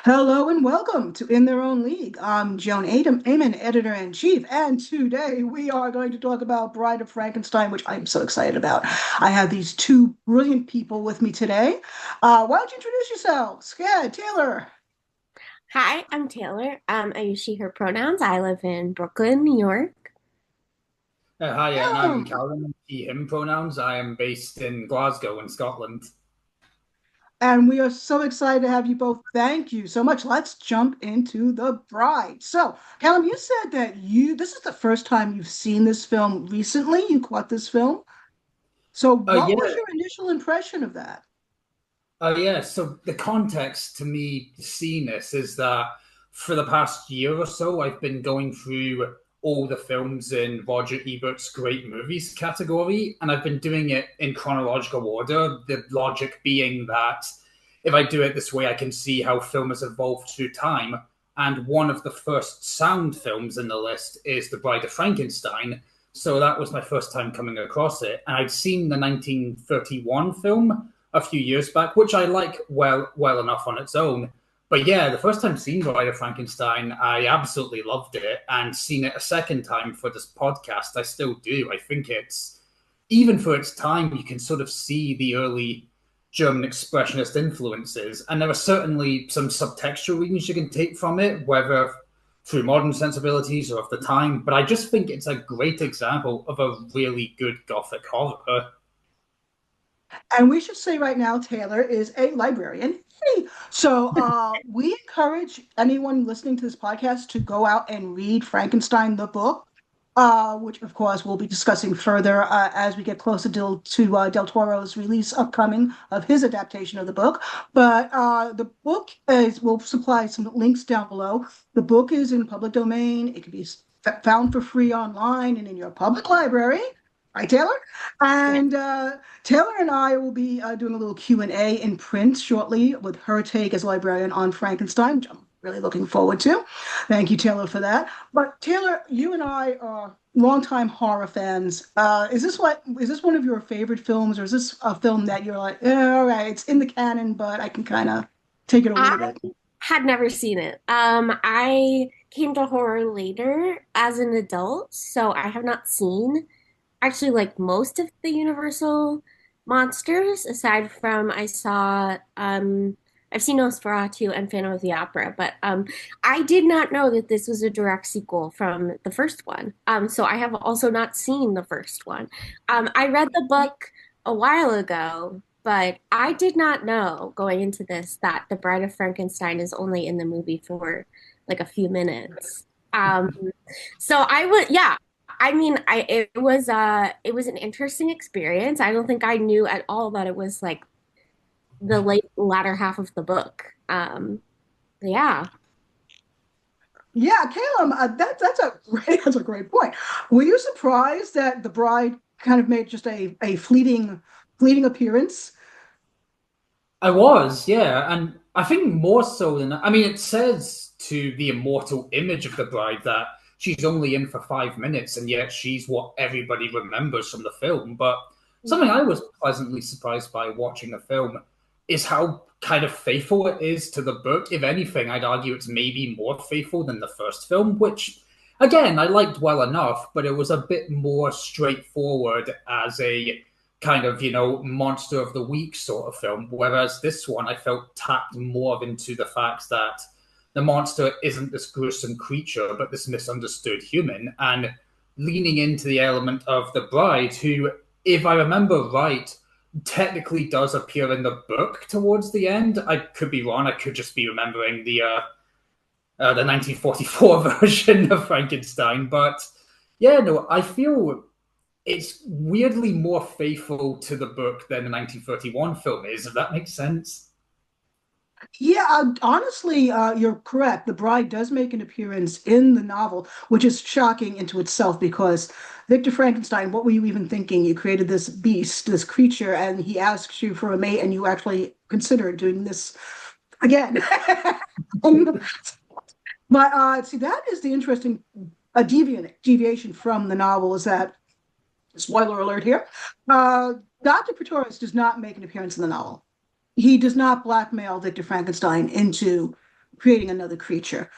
Hello and welcome to In Their Own League. I'm Joan Amen, editor-in-chief, and today we are going to talk about Bride of Frankenstein, which I'm so excited about. I have these two brilliant people with me today. Why don't you introduce yourselves? Yeah, Taylor. Hi, I'm Taylor. I use she, her pronouns. I live in Brooklyn, New York. Hi, and I'm Um, Calvin, he, him pronouns. I am based in Glasgow in Scotland. and we are so excited to have you both. Thank you so much. Let's jump into The Bride. So, Callum, you said that this is the first time you've seen this film recently. You caught this film. So, what was Yeah, your initial impression of that? yeah. So the context to me seeing this is that for the past year or so, I've been going through all the films in Roger Ebert's great movies category, and I've been doing it in chronological order. The logic being that if I do it this way, I can see how film has evolved through time. And one of the first sound films in the list is The Bride of Frankenstein. So that was my first time coming across it. And I'd seen the 1931 film a few years back, which I like well enough on its own. But yeah, the first time seeing Bride of Frankenstein, I absolutely loved it. And seeing it a second time for this podcast, I still do. I think it's, even for its time, you can sort of see the early German expressionist influences. And there are certainly some subtextual readings you can take from it, whether through modern sensibilities or of the time. But I just think it's a great example of a really good Gothic horror. And we should say right now, Taylor is a librarian. Hey, so we encourage anyone listening to this podcast to go out and read Frankenstein the book, which of course we'll be discussing further as we get closer to Del Toro's release upcoming of his adaptation of the book. But the book is, we'll supply some links down below. The book is in public domain. It can be found for free online and in your public library. Right, Taylor? Yeah. And Taylor and I will be doing a little Q&A in print shortly with her take as librarian on Frankenstein, which I'm really looking forward to. Thank you, Taylor, for that. But Taylor, you and I are longtime horror fans. Is this one of your favorite films, or is this a film that you're like, all right, it's in the canon, but I can kind of take it or leave I it? had never seen it. I came to horror later as an adult, so I have not seen actually like most of the Universal monsters, aside from I've seen Nosferatu and Phantom of the Opera, but I did not know that this was a direct sequel from the first one. So I have also not seen the first one. I read the book a while ago, but I did not know going into this that The Bride of Frankenstein is only in the movie for like a few minutes. Um, so I would, yeah, I mean, it was an interesting experience. I don't think I knew at all that it was like the latter half of the book. Yeah. Yeah, Caleb, that's a that's a great point. Were you surprised that the bride kind of made just a fleeting appearance? I was, yeah. And I think more so than I mean, it says to the immortal image of the bride that she's only in for 5 minutes, and yet she's what everybody remembers from the film. But something I was pleasantly surprised by watching the film is how kind of faithful it is to the book. If anything, I'd argue it's maybe more faithful than the first film, which again I liked well enough, but it was a bit more straightforward as a kind of, monster of the week sort of film. Whereas this one, I felt tapped more into the fact that the monster isn't this gruesome creature, but this misunderstood human, and leaning into the element of the bride, who, if I remember right, technically does appear in the book towards the end. I could be wrong. I could just be remembering the 1944 version of Frankenstein. But yeah, no, I feel it's weirdly more faithful to the book than the 1931 film is, if that makes sense. Yeah, honestly, you're correct. The bride does make an appearance in the novel, which is shocking into itself because Victor Frankenstein, what were you even thinking? You created this beast, this creature, and he asks you for a mate, and you actually consider doing this again. But see, that is the interesting deviation from the novel is that, spoiler alert here, Dr. Pretorius does not make an appearance in the novel. He does not blackmail Victor Frankenstein into creating another creature.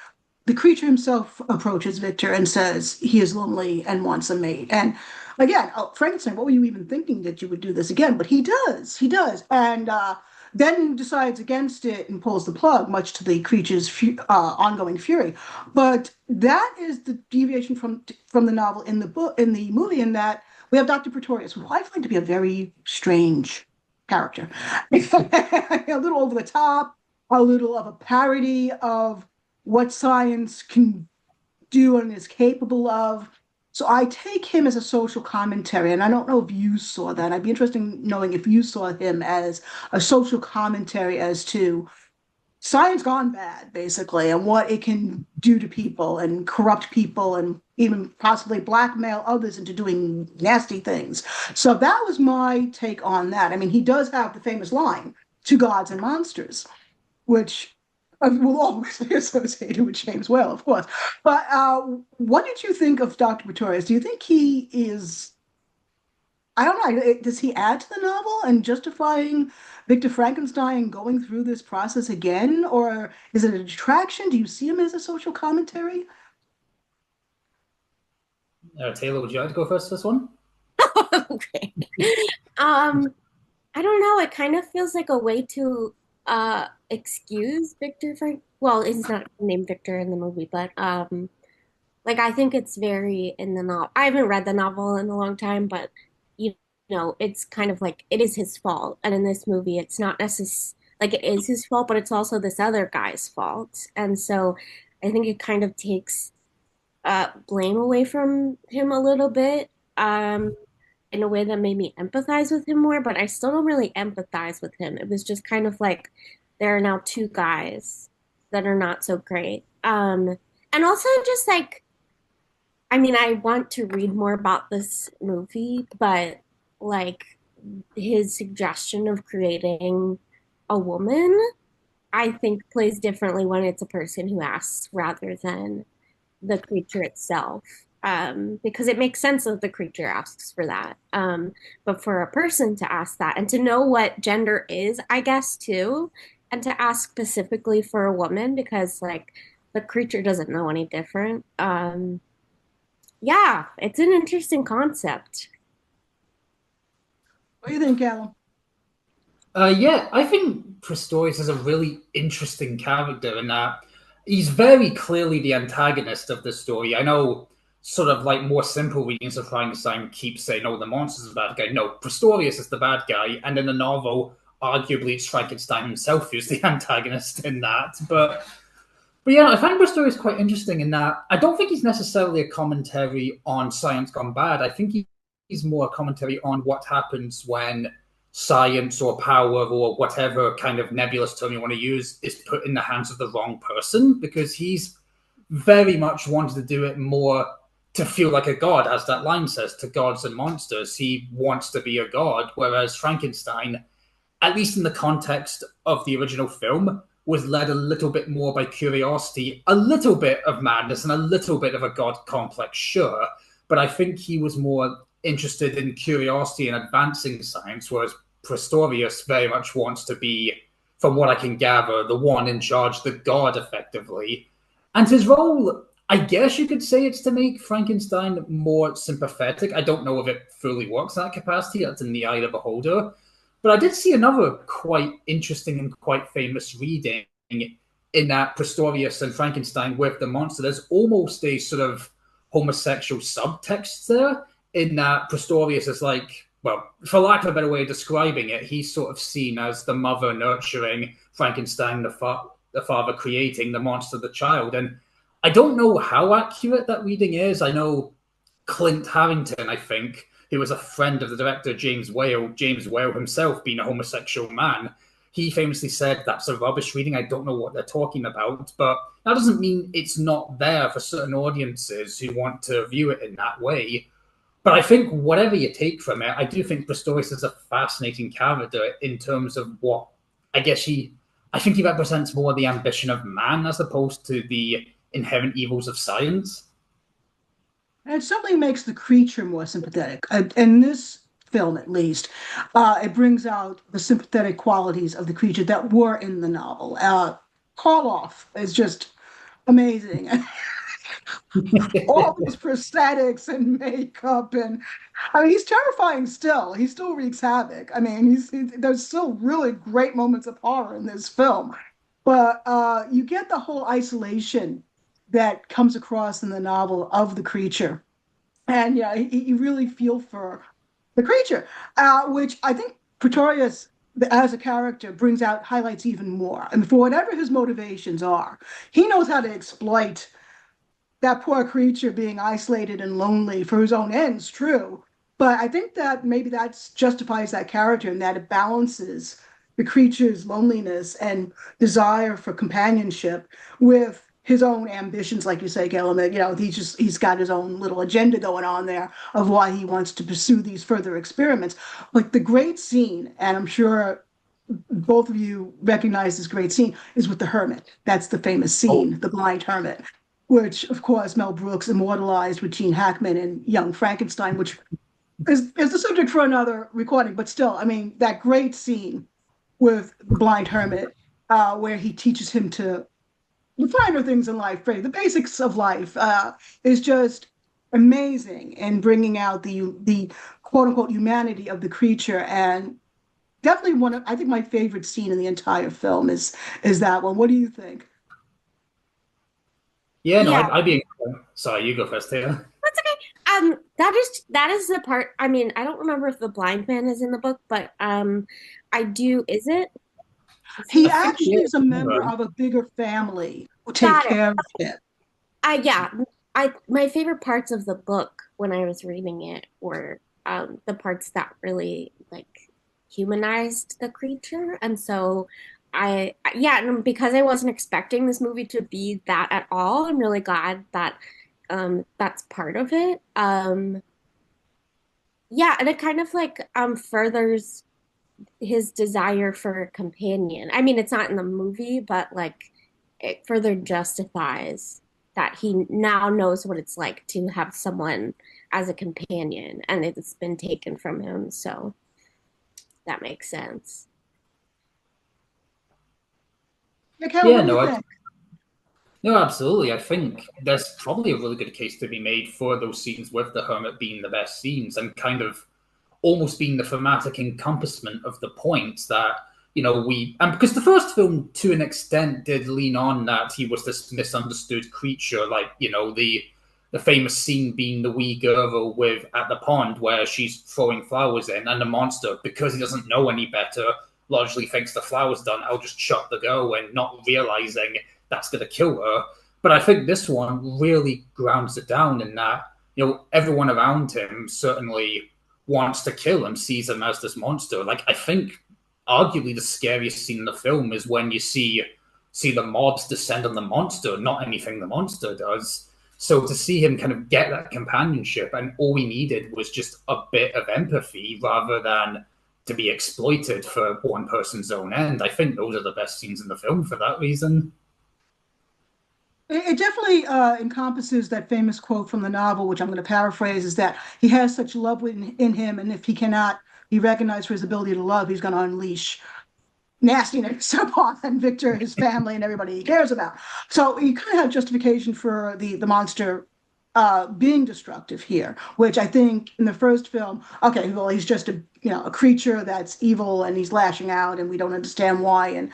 The creature himself approaches Victor and says he is lonely and wants a mate. And again, Frankenstein, what were you even thinking that you would do this again? But he does. And then decides against it and pulls the plug, much to the creature's ongoing fury. But that is the deviation from the novel in the book, in the movie, in that we have Dr. Pretorius, who I find to be a very strange character. A little over the top, a little of a parody of what science can do and is capable of. So I take him as a social commentary, and I don't know if you saw that. I'd be interested in knowing if you saw him as a social commentary as to science gone bad, basically, and what it can do to people and corrupt people and even possibly blackmail others into doing nasty things. So that was my take on that. I mean, he does have the famous line, "To gods and monsters," which will always be associated with James Whale, of course. But what did you think of Dr. Pretorius? Do you think he is, I don't know, does he add to the novel and justifying Victor Frankenstein going through this process again? Or is it a detraction? Do you see him as a social commentary? Taylor, would you like to go first this one? Okay. Um, I don't know. It kind of feels like a way to excuse Victor Frank. Well, he's not named Victor in the movie, but like I think it's very in the novel. I haven't read the novel in a long time, but you know, it's kind of like it is his fault. And in this movie, it's not necessarily like it is his fault, but it's also this other guy's fault. And so I think it kind of takes blame away from him a little bit. In a way that made me empathize with him more, but I still don't really empathize with him. It was just kind of like there are now two guys that are not so great. And also just like, I mean, I want to read more about this movie, but like his suggestion of creating a woman, I think plays differently when it's a person who asks rather than the creature itself. Because it makes sense that the creature asks for that. But for a person to ask that and to know what gender is, I guess, too, and to ask specifically for a woman because, like, the creature doesn't know any different. Yeah, it's an interesting concept. What do you think, Callum? Yeah, I think Pistorius is a really interesting character in that he's very clearly the antagonist of the story. I know sort of like more simple readings of Frankenstein keep saying, oh, the monster's the bad guy. No, Pistorius is the bad guy. And in the novel, arguably it's Frankenstein himself who's the antagonist in that. But yeah, I find Pistorius quite interesting in that I don't think he's necessarily a commentary on science gone bad. I think he's more a commentary on what happens when science or power or whatever kind of nebulous term you want to use is put in the hands of the wrong person because he's very much wanted to do it more to feel like a god, as that line says, to gods and monsters. He wants to be a god, whereas Frankenstein, at least in the context of the original film, was led a little bit more by curiosity, a little bit of madness, and a little bit of a god complex, sure. But I think he was more interested in curiosity and advancing science, whereas Pistorius very much wants to be, from what I can gather, the one in charge, the god, effectively. And his role, I guess you could say it's to make Frankenstein more sympathetic. I don't know if it fully works in that capacity. That's in the eye of the beholder. But I did see another quite interesting and quite famous reading in that Pistorius and Frankenstein with the monster. There's almost a sort of homosexual subtext there, in that Pistorius is like, well, for lack of a better way of describing it, he's sort of seen as the mother nurturing Frankenstein, the father creating the monster, the child. And I don't know how accurate that reading is. I know Clint Harrington, I think, who was a friend of the director James Whale himself being a homosexual man, he famously said that's a rubbish reading. I don't know what they're talking about, but that doesn't mean it's not there for certain audiences who want to view it in that way. But I think whatever you take from it, I do think Pistorius is a fascinating character in terms of what I think he represents more the ambition of man as opposed to the inherent evils of science. And it certainly makes the creature more sympathetic. In this film, at least, it brings out the sympathetic qualities of the creature that were in the novel. Karloff is just amazing. All those prosthetics and makeup, and I mean, he's terrifying still. He still wreaks havoc. I mean, there's still really great moments of horror in this film, but you get the whole isolation that comes across in the novel of the creature, and yeah, you really feel for the creature, which I think Pretorius, as a character, brings out highlights even more. I mean, for whatever his motivations are, he knows how to exploit that poor creature being isolated and lonely for his own ends, true. But I think that maybe that justifies that character and that it balances the creature's loneliness and desire for companionship with his own ambitions, like you say, Gilliam. You know, he's got his own little agenda going on there of why he wants to pursue these further experiments. Like the great scene, and I'm sure both of you recognize this great scene, is with the hermit. That's the famous Oh, scene, the blind hermit, which of course Mel Brooks immortalized with Gene Hackman in Young Frankenstein, which is the subject for another recording. But still, I mean, that great scene with the blind hermit, where he teaches him to the finer things in life, right? The basics of life, is just amazing in bringing out the quote unquote humanity of the creature. And definitely one of, I think my favorite scene in the entire film is that one. What do you think? yeah, no, Yeah, I'd be. Sorry, you go first, Taylor. that's okay. That is the part. I mean, I don't remember if the blind man is in the book, but I do. Is it? Is He I he? think actually yeah, is a member right. of a bigger family who take Got it. care of him. Yeah. I my favorite parts of the book when I was reading it were the parts that really like humanized the creature, and so yeah, and because I wasn't expecting this movie to be that at all, I'm really glad that that's part of it. Yeah, and it kind of like furthers his desire for a companion. I mean, it's not in the movie, but like it further justifies that he now knows what it's like to have someone as a companion and it's been taken from him. So that makes sense. Mikhail, Yeah, what do you no, think? no, absolutely. I think there's probably a really good case to be made for those scenes with the hermit being the best scenes and kind of almost being the thematic encompassment of the point that we and because the first film to an extent did lean on that he was this misunderstood creature, like the famous scene being the wee girl with at the pond where she's throwing flowers in, and the monster, because he doesn't know any better, largely thinks the flower's done. I'll just shut the girl in, not realizing that's going to kill her. But I think this one really grounds it down in that everyone around him certainly wants to kill him, sees him as this monster. Like I think arguably the scariest scene in the film is when you see the mobs descend on the monster, not anything the monster does. So to see him kind of get that companionship, and all we needed was just a bit of empathy rather than to be exploited for one person's own end. I think those are the best scenes in the film for that reason. It definitely encompasses that famous quote from the novel, which I'm going to paraphrase, is that he has such love in him, and if he cannot be recognized for his ability to love, he's going to unleash nastiness upon Victor, his family, and everybody he cares about. So you kind of have justification for the monster being destructive here, which I think in the first film, okay, well, he's just a creature that's evil and he's lashing out and we don't understand why, and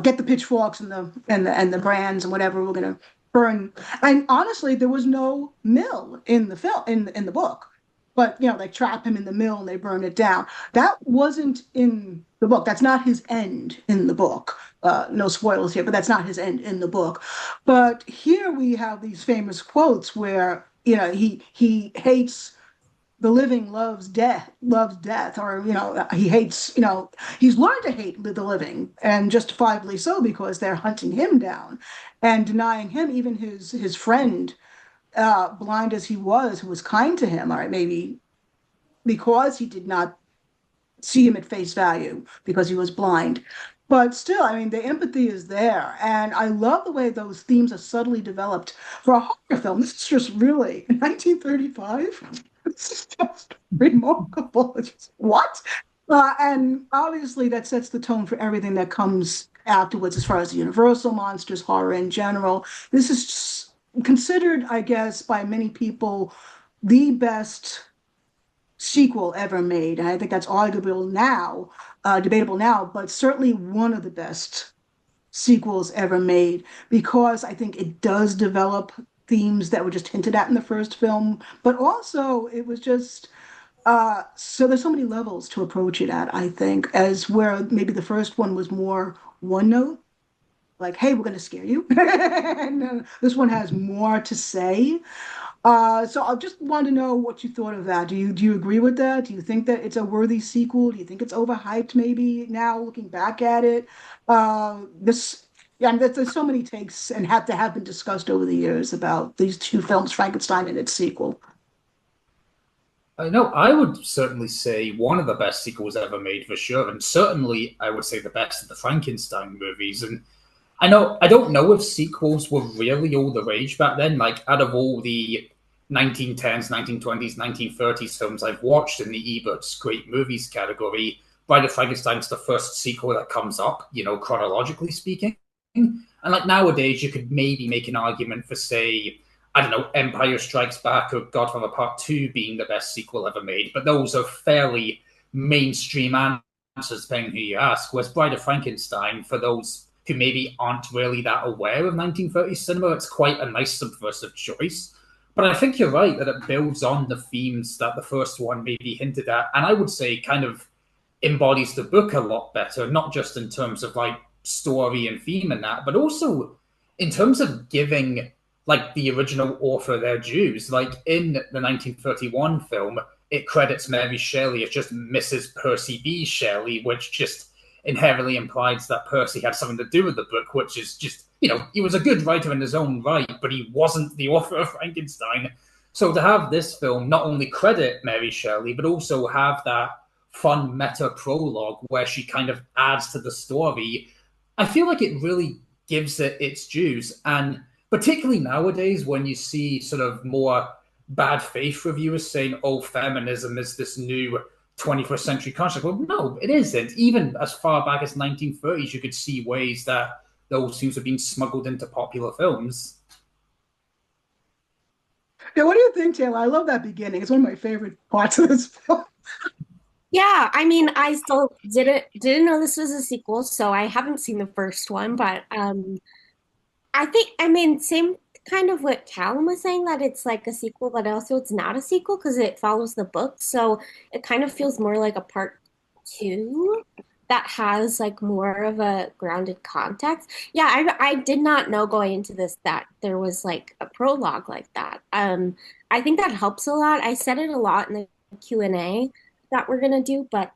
get the pitchforks and the brands and whatever we're gonna burn. And honestly, there was no mill in the film in the book. But they trap him in the mill and they burn it down. That wasn't in the book. That's not his end in the book. No spoilers here, but that's not his end in the book. But here we have these famous quotes where he hates the living, loves death, or he hates he's learned to hate the living, and justifiably so because they're hunting him down and denying him even his friend, blind as he was, who was kind to him, all right, maybe because he did not see him at face value because he was blind. But still, I mean, the empathy is there. And I love the way those themes are subtly developed for a horror film. This is just really 1935. This is just remarkable. It's just, what? And obviously, that sets the tone for everything that comes afterwards as far as the Universal monsters, horror in general. This is considered, I guess, by many people the best sequel ever made. And I think that's arguable now, debatable now, but certainly one of the best sequels ever made because I think it does develop themes that were just hinted at in the first film, but also it was just so there's so many levels to approach it at, I think, as where maybe the first one was more one note, like, hey, we're going to scare you. And this one has more to say. So I just want to know what you thought of that. Do you agree with that? Do you think that it's a worthy sequel? Do you think it's overhyped maybe now looking back at it? This yeah, and there's so many takes and have been discussed over the years about these two films, Frankenstein and its sequel. I know I would certainly say one of the best sequels ever made for sure, and certainly I would say the best of the Frankenstein movies. And I don't know if sequels were really all the rage back then. Like out of all the 1910s, 1920s, 1930s films I've watched in the Ebert's Great Movies category, Bride of Frankenstein's the first sequel that comes up, chronologically speaking. And like nowadays, you could maybe make an argument for, say, I don't know, Empire Strikes Back or Godfather Part 2 being the best sequel ever made, but those are fairly mainstream answers, depending on who you ask. Whereas Bride of Frankenstein, for those who maybe aren't really that aware of 1930s cinema, it's quite a nice subversive choice. But I think you're right that it builds on the themes that the first one maybe hinted at, and I would say kind of embodies the book a lot better, not just in terms of like story and theme and that, but also in terms of giving like the original author their dues. Like in the 1931 film, it credits Mary Shelley as just Mrs. Percy B. Shelley, which just inherently implies that Percy had something to do with the book, which is just, he was a good writer in his own right, but he wasn't the author of Frankenstein. So to have this film not only credit Mary Shelley, but also have that fun meta prologue where she kind of adds to the story, I feel like it really gives it its dues. And particularly nowadays, when you see sort of more bad faith reviewers saying, oh, feminism is this new 21st century concept. Well, no, it isn't. Even as far back as 1930s, you could see ways that those themes are being smuggled into popular films. Yeah, what do you think, Taylor? I love that beginning. It's one of my favorite parts of this film. Yeah, I mean, I still didn't know this was a sequel, so I haven't seen the first one, but I think, I mean, same kind of what Callum was saying, that it's like a sequel, but also it's not a sequel because it follows the book. So it kind of feels more like a part two that has like more of a grounded context. Yeah, I did not know going into this that there was like a prologue like that. I think that helps a lot. I said it a lot in the Q&A that we're gonna do, but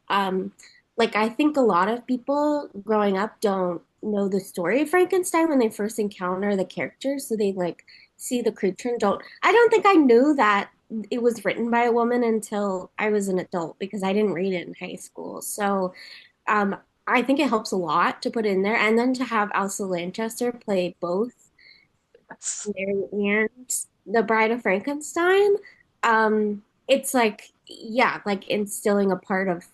like I think a lot of people growing up don't know the story of Frankenstein when they first encounter the characters, so they like see the creature and don't. I don't think I knew that it was written by a woman until I was an adult because I didn't read it in high school. So um, I think it helps a lot to put in there, and then to have Elsa Lanchester play both Mary and the Bride of Frankenstein. It's like, yeah, like instilling a part of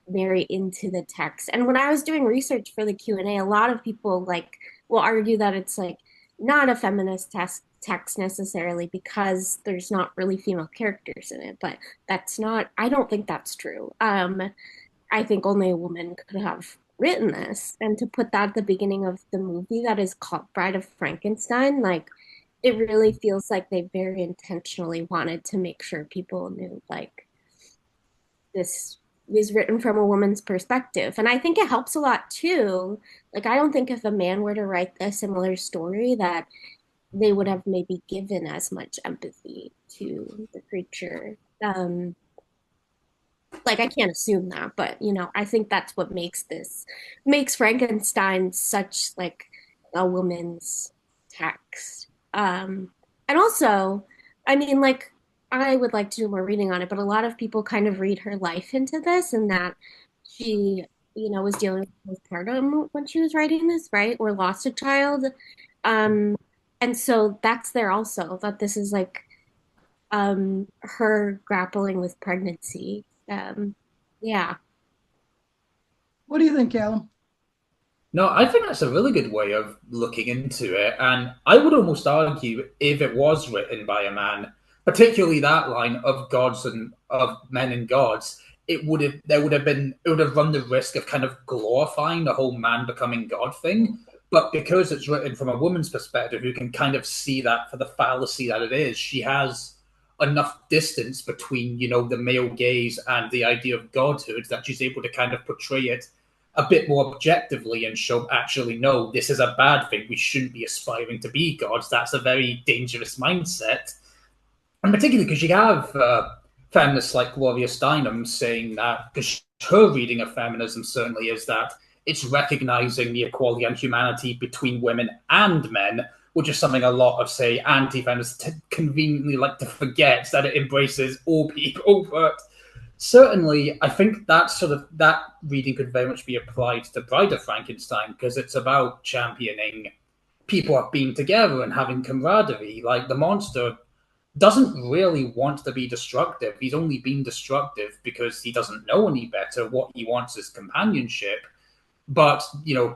Mary into the text. And when I was doing research for the Q&A, a lot of people like will argue that it's like not a feminist text necessarily because there's not really female characters in it, but that's not, I don't think that's true. I think only a woman could have written this, and to put that at the beginning of the movie that is called Bride of Frankenstein, like it really feels like they very intentionally wanted to make sure people knew like this is written from a woman's perspective. And I think it helps a lot too. Like I don't think if a man were to write a similar story that they would have maybe given as much empathy to the creature. Like I can't assume that, but I think that's what makes Frankenstein such like a woman's text. And also, I mean, like I would like to do more reading on it, but a lot of people kind of read her life into this, and that she, was dealing with postpartum when she was writing this, right? Or lost a child. Um, and so that's there also, that this is like her grappling with pregnancy. Yeah. What do you think, Callum? No, I think that's a really good way of looking into it. And I would almost argue if it was written by a man, particularly that line of gods and of men and gods, it would have run the risk of kind of glorifying the whole man becoming God thing. But because it's written from a woman's perspective who can kind of see that for the fallacy that it is, she has enough distance between, the male gaze and the idea of godhood that she's able to kind of portray it a bit more objectively and show actually no, this is a bad thing. We shouldn't be aspiring to be gods. That's a very dangerous mindset, and particularly because you have feminists like Gloria Steinem saying that because her reading of feminism certainly is that it's recognizing the equality and humanity between women and men, which is something a lot of, say, anti-feminists conveniently like to forget that it embraces all people. But certainly, I think that reading could very much be applied to Bride of Frankenstein because it's about championing people being together and having camaraderie. Like the monster doesn't really want to be destructive. He's only been destructive because he doesn't know any better. What he wants is companionship. But,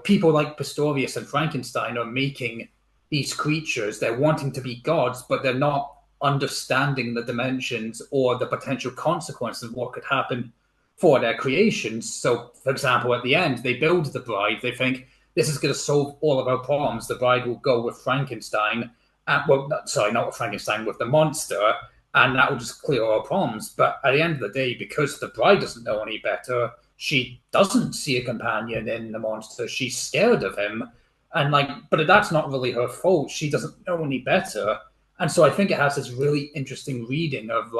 people like Pistorius and Frankenstein are making these creatures, they're wanting to be gods, but they're not understanding the dimensions or the potential consequences of what could happen for their creations. So, for example, at the end, they build the bride. They think this is going to solve all of our problems. The bride will go with Frankenstein. Not with Frankenstein, with the monster, and that will just clear all our problems. But at the end of the day, because the bride doesn't know any better, she doesn't see a companion in the monster. She's scared of him. And but that's not really her fault. She doesn't know any better. And so I think it has this really interesting reading of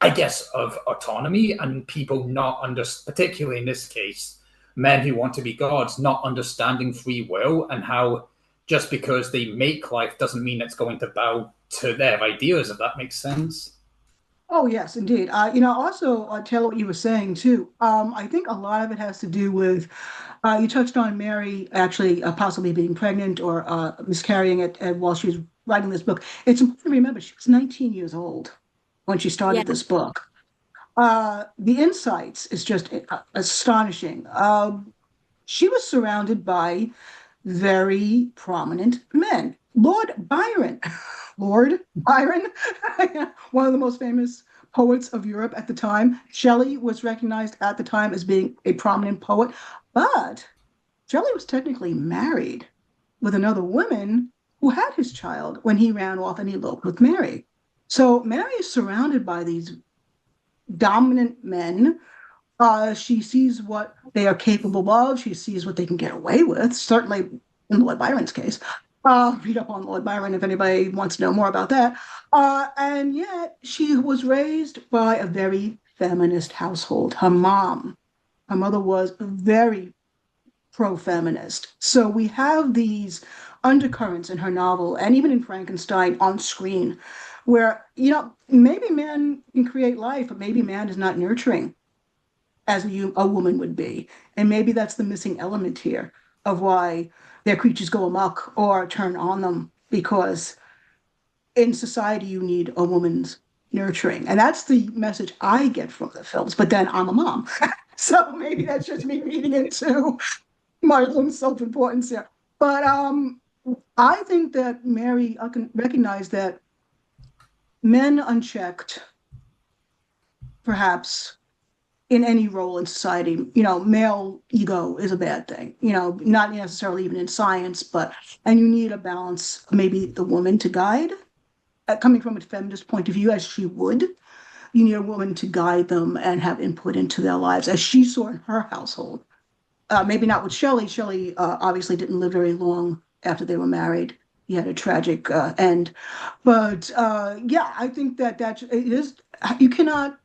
I guess, of autonomy and people not particularly in this case, men who want to be gods, not understanding free will and how just because they make life doesn't mean it's going to bow to their ideas, if that makes sense. Oh, yes, indeed. Also, Taylor, what you were saying too, I think a lot of it has to do with, you touched on Mary actually possibly being pregnant or miscarrying it while she was writing this book. It's important to remember she was 19 years old when she Yeah. started this book. The insights is just astonishing. She was surrounded by very prominent men. Lord Byron, Lord Byron, one of the most famous poets of Europe at the time. Shelley was recognized at the time as being a prominent poet, but Shelley was technically married with another woman who had his child when he ran off and eloped with Mary. So Mary is surrounded by these dominant men. She sees what they are capable of. She sees what they can get away with, certainly in Lord Byron's case. Read up on Lord Byron if anybody wants to know more about that. And yet, she was raised by a very feminist household. Her mother was very pro-feminist. So we have these undercurrents in her novel and even in Frankenstein on screen where, maybe man can create life, but maybe man is not nurturing as a woman would be. And maybe that's the missing element here of why their creatures go amok or turn on them, because in society you need a woman's nurturing. And that's the message I get from the films. But then I'm a mom. So maybe that's just me reading into my own self-importance here. But I think that Mary can recognize that men unchecked, perhaps in any role in society, male ego is a bad thing, not necessarily even in science, and you need a balance, maybe the woman to guide, coming from a feminist point of view, as she would, you need a woman to guide them and have input into their lives, as she saw in her household. Maybe not with Shelley. Shelley obviously didn't live very long after they were married. He had a tragic end. But yeah, I think that it is, you cannot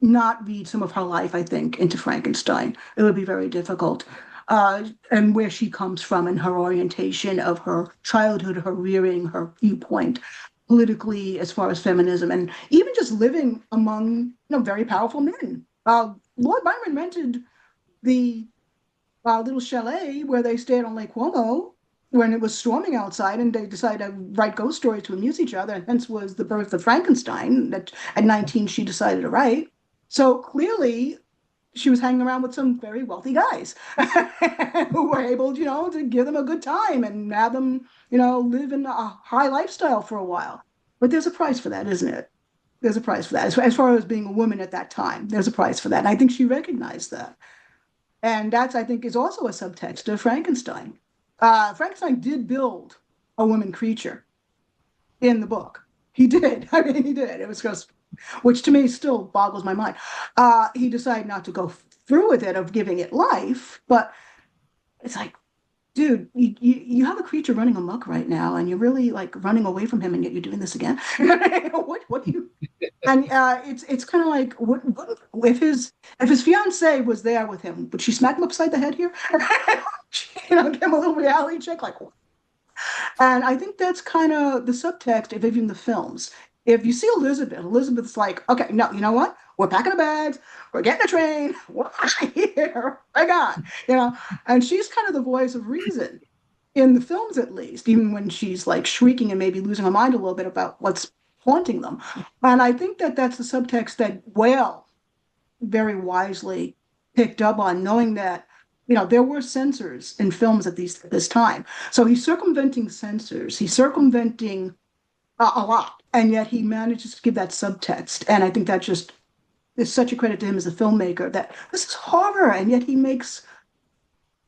not read some of her life, I think, into Frankenstein. It would be very difficult. And where she comes from and her orientation of her childhood, her rearing, her viewpoint politically as far as feminism, and even just living among very powerful men. Lord Byron rented the little chalet where they stayed on Lake Como when it was storming outside, and they decided to write ghost stories to amuse each other, and hence was the birth of Frankenstein that at 19 she decided to write. So clearly, she was hanging around with some very wealthy guys who were able, to give them a good time and have them, live in a high lifestyle for a while. But there's a price for that, isn't it? There's a price for that. As far as being a woman at that time, there's a price for that. And I think she recognized that. And that's, I think, is also a subtext of Frankenstein. Frankenstein did build a woman creature in the book. He did. I mean, he did. It was just, which to me still boggles my mind. He decided not to go through with it of giving it life, but it's like, dude, you have a creature running amok right now, and you're really like running away from him, and yet you're doing this again. What do you? And it's kind of like, what if his fiance was there with him, would she smack him upside the head here? Give him a little reality check, like. And I think that's kind of the subtext of even the films. If you see Elizabeth's like, okay, no, you know what? We're packing the bags, we're getting a train, we're out of here, my God, and she's kind of the voice of reason in the films, at least, even when she's like shrieking and maybe losing her mind a little bit about what's haunting them. And I think that that's the subtext that Whale very wisely picked up on, knowing that there were censors in films at this time. So he's circumventing censors. He's circumventing a lot, and yet he manages to give that subtext. And I think that just is such a credit to him as a filmmaker, that this is horror, and yet he makes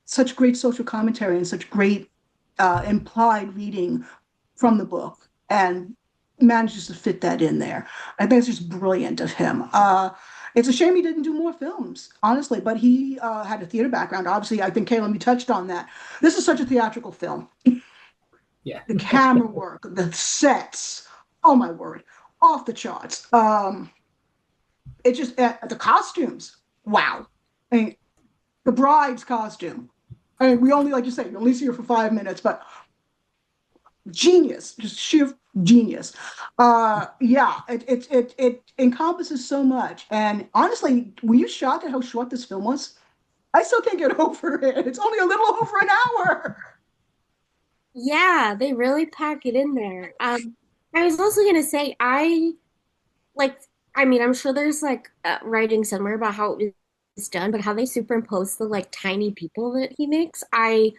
such great social commentary and such great implied reading from the book, and manages to fit that in there. I think it's just brilliant of him. It's a shame he didn't do more films, honestly, but he had a theater background. Obviously, I think, Caleb, you touched on that. This is such a theatrical film. Yeah. The camera work, the sets, oh my word, off the charts. It just, the costumes, wow. I mean, the bride's costume. I mean, we only, like you say, you only see her for 5 minutes, but genius, just sheer genius. Yeah, it encompasses so much. And honestly, were you shocked at how short this film was? I still can't get over it. It's only a little over an hour. Yeah, they really pack it in there. I was also gonna say, like, I mean, I'm sure there's like writing somewhere about how it was done, but how they superimpose the like tiny people that he makes, I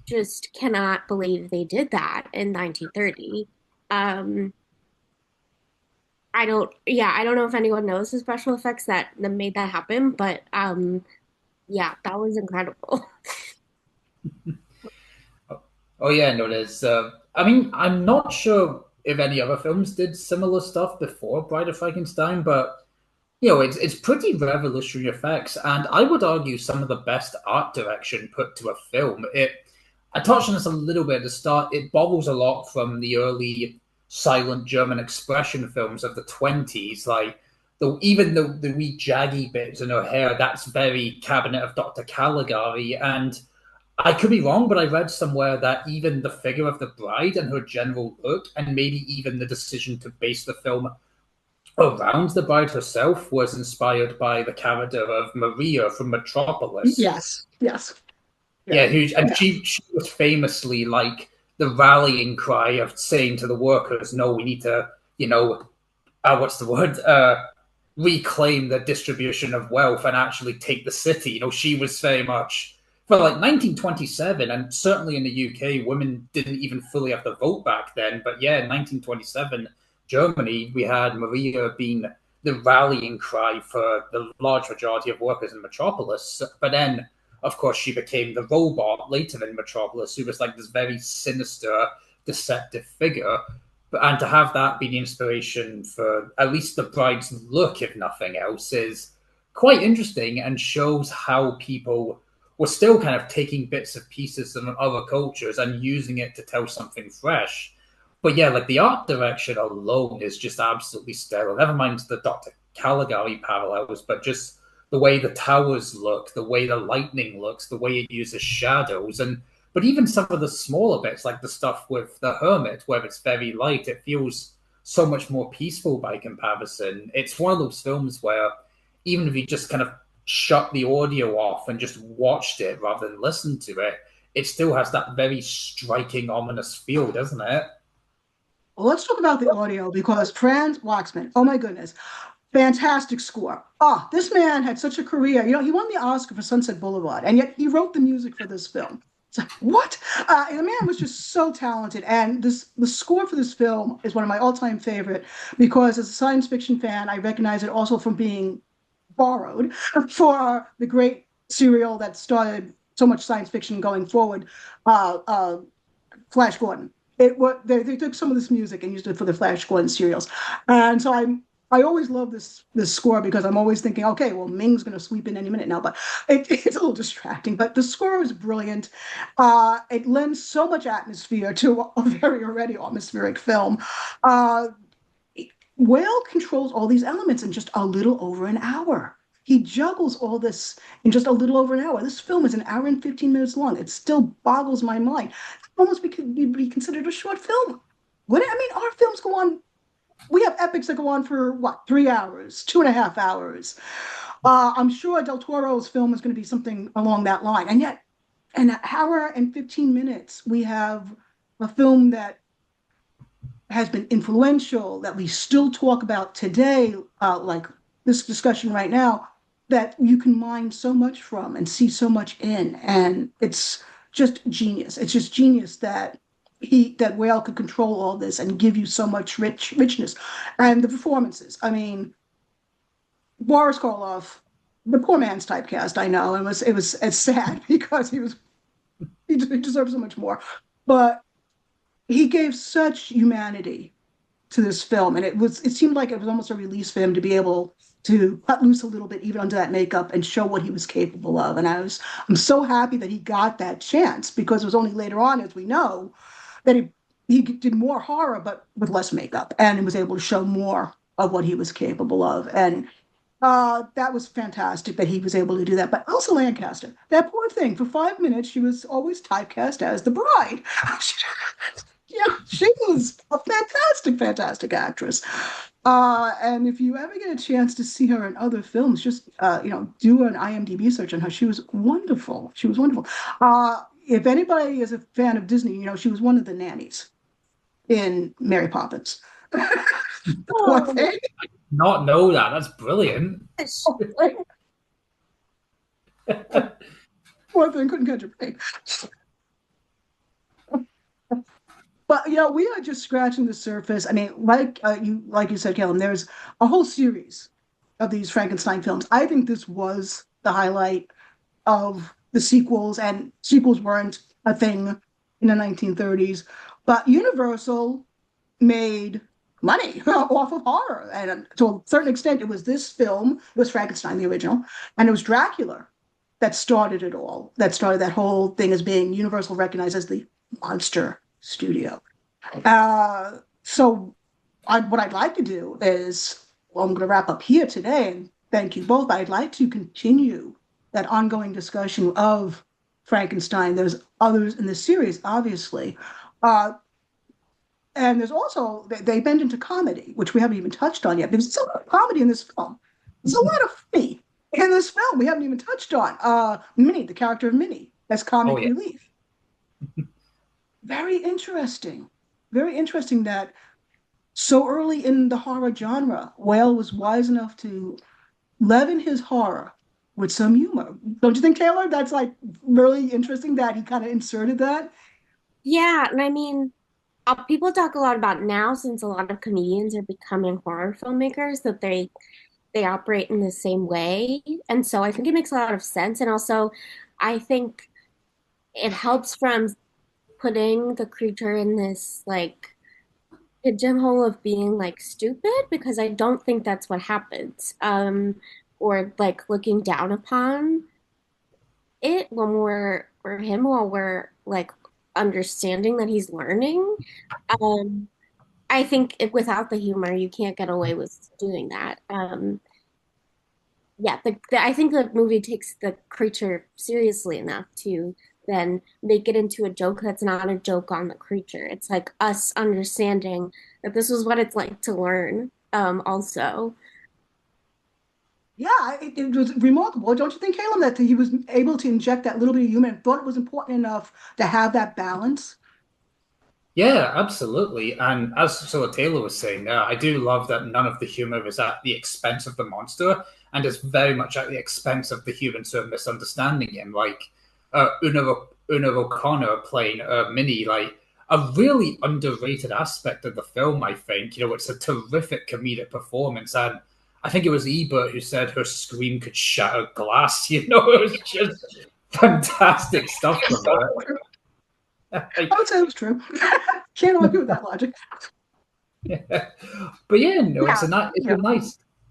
just cannot believe they did that in 1930. Um, yeah, I don't know if anyone knows the special effects that made that happen, but yeah, that was incredible. Oh yeah, no, there's. I mean, I'm not sure if any other films did similar stuff before Bride of Frankenstein, but it's pretty revolutionary effects, and I would argue some of the best art direction put to a film. I touched on this a little bit at the start. It borrows a lot from the early silent German expression films of the 20s, like the wee jaggy bits in her hair. That's very Cabinet of Dr. Caligari, and I could be wrong, but I read somewhere that even the figure of the bride and her general look, and maybe even the decision to base the film around the bride herself, was inspired by the character of Maria from Metropolis. Yes, yes, yeah, Yeah, who and yeah. she was famously like the rallying cry of saying to the workers, "No, we need to, what's the word? Reclaim the distribution of wealth and actually take the city." She was very much for like 1927, and certainly in the UK, women didn't even fully have the vote back then. But yeah, in 1927, Germany, we had Maria being the rallying cry for the large majority of workers in Metropolis. But then, of course, she became the robot later in Metropolis, who was like this very sinister, deceptive figure. And to have that be the inspiration for at least the bride's look, if nothing else, is quite interesting and shows how people were still kind of taking bits and pieces from other cultures and using it to tell something fresh. But yeah, like the art direction alone is just absolutely stellar. Never mind the Dr. Caligari parallels, but just the way the towers look, the way the lightning looks, the way it uses shadows, and but even some of the smaller bits, like the stuff with the hermit, where it's very light, it feels so much more peaceful by comparison. It's one of those films where even if you just kind of shut the audio off and just watched it rather than listened to it, it still has that very striking, ominous feel, doesn't it? Well, let's talk about the audio because Franz Waxman, oh my goodness, Fantastic score. Ah, this man had such a career. You know, he won the Oscar for Sunset Boulevard, and yet he wrote the music for this film. It's like, what? The man was just so talented, and the score for this film is one of my all-time favorite because, as a science fiction fan, I recognize it also from being borrowed for the great serial that started so much science fiction going forward, uh, uh, Flash Gordon. They took some of this music and used it for the Flash Gordon serials, and so I always love this score because I'm always thinking, okay, well, Ming's going to sweep in any minute now, but it's a little distracting. But the score is brilliant. It lends so much atmosphere to a very already atmospheric film. Uh, Whale controls all these elements in just a little over an hour. He juggles all this in just a little over an hour. This film is an hour and 15 minutes long. It still boggles my mind. Almost be considered a short film. What I mean, our films go on. We have epics that go on for what, 3 hours, 2.5 hours. I'm sure Del Toro's film is going to be something along that line. And yet, an hour and 15 minutes, we have a film that has been influential, that we still talk about today, like this discussion right now, that you can mine so much from and see so much in. And it's just genius. It's just genius that Whale could control all this and give you so much richness. And the performances. I mean, Boris Karloff, the poor man's typecast, I know. It was it's sad because he deserves so much more. But he gave such humanity to this film, and it seemed like it was almost a release for him to be able to cut loose a little bit even under that makeup and show what he was capable of. And I'm so happy that he got that chance because it was only later on, as we know, that he did more horror but with less makeup and he was able to show more of what he was capable of. And that was fantastic that he was able to do that. But Elsa Lancaster, that poor thing, for 5 minutes, she was always typecast as the bride. Yeah, she was a fantastic, fantastic actress. And if you ever get a chance to see her in other films, just do an IMDb search on her. She was wonderful. She was wonderful. If anybody is a fan of Disney, she was one of the nannies in Mary Poppins. Poor Oh, thing. Not know that. That's brilliant. gosh. Poor thing couldn't catch a break. But we are just scratching the surface. I mean, like you said, Callum, there's a whole series of these Frankenstein films. I think this was the highlight of the sequels, and sequels weren't a thing in the 1930s. But Universal made money off of horror, and to a certain extent, it was this film. It was Frankenstein, the original, and it was Dracula that started it all. That started that whole thing as being Universal recognized as the monster studio. So what I'd like to do is, well, I'm going to wrap up here today, and thank you both. I'd like to continue that ongoing discussion of Frankenstein. There's others in the series, obviously. And there's also, they bend into comedy, which we haven't even touched on yet. There's a lot of comedy in this film. There's a lot of funny in this film we haven't even touched on. Minnie, the character of Minnie, that's comic relief. Very interesting. Very interesting that so early in the horror genre, Whale was wise enough to leaven his horror with some humor. Don't you think, Taylor? That's like really interesting that he kind of inserted that. Yeah, and I mean, people talk a lot about now since a lot of comedians are becoming horror filmmakers that they operate in the same way. And so I think it makes a lot of sense. And also, I think it helps from putting the creature in this like pigeonhole of being like stupid because I don't think that's what happens. Or like looking down upon it when we're him while we're like understanding that he's learning. Um, I think without the humor, you can't get away with doing that. Yeah, I think the movie takes the creature seriously enough to then make it into a joke that's not a joke on the creature. It's like us understanding that this is what it's like to learn, also. Yeah, it was remarkable. Don't you think, Caleb, that he was able to inject that little bit of humor and thought it was important enough to have that balance? Yeah, absolutely. And as sort of Taylor was saying, I do love that none of the humor is at the expense of the monster, and is very much at the expense of the human sort of misunderstanding him. Like Una O'Connor playing Minnie, like a really underrated aspect of the film. I think it's a terrific comedic performance, and I think it was Ebert who said her scream could shatter glass. It was just fantastic stuff from her. I would say it was true. Can't argue with that logic. But yeah, no, Yeah, yeah.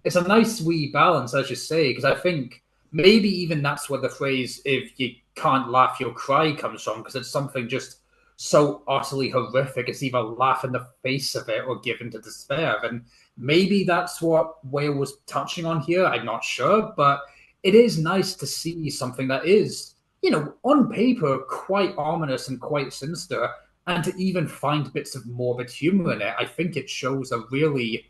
it's a nice wee balance, as you say, because I think maybe even that's where the phrase "if you can't laugh, you'll cry" comes from, because it's something just so utterly horrific. It's either laugh in the face of it or give into despair, and maybe that's what Whale was touching on here. I'm not sure, but it is nice to see something that is, on paper quite ominous and quite sinister, and to even find bits of morbid humor in it. I think it shows a really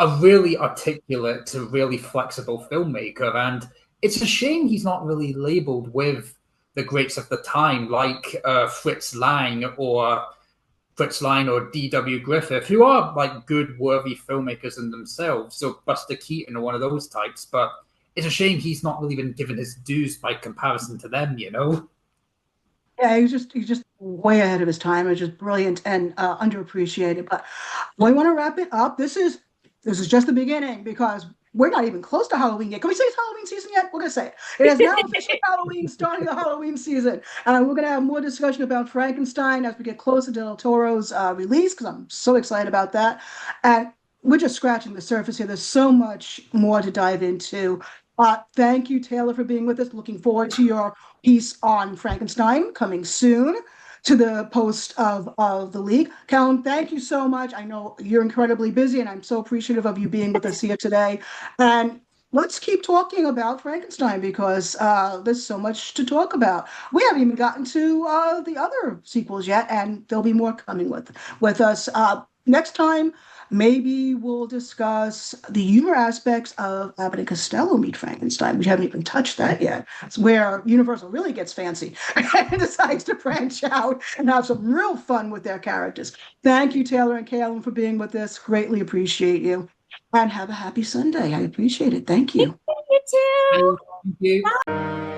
articulate to really flexible filmmaker, and it's a shame he's not really labeled with the greats of the time like Fritz Lang or D.W. Griffith, who are like good, worthy filmmakers in themselves. So Buster Keaton or one of those types, but it's a shame he's not really been given his dues by comparison to them. Yeah, he's just way ahead of his time. It's just brilliant and underappreciated. But we want to wrap it up. This is just the beginning because we're not even close to Halloween yet. Can we say it's Halloween season yet? We're gonna say it. It is now officially Halloween, starting the Halloween season, and we're gonna have more discussion about Frankenstein as we get closer to Del Toro's release because I'm so excited about that. And we're just scratching the surface here. There's so much more to dive into. Thank you, Taylor, for being with us. Looking forward to your piece on Frankenstein coming soon to the post of the league. Callum, thank you so much. I know you're incredibly busy, and I'm so appreciative of you being with us here today. And let's keep talking about Frankenstein because there's so much to talk about. We haven't even gotten to the other sequels yet, and there'll be more coming with us. Next time, maybe we'll discuss the humor aspects of Abbott and Costello Meet Frankenstein. We haven't even touched that yet. It's where Universal really gets fancy and decides to branch out and have some real fun with their characters. Thank you, Taylor and Callum, for being with us. Greatly appreciate you. And have a happy Sunday. I appreciate it. Thank you. You too. Thank you.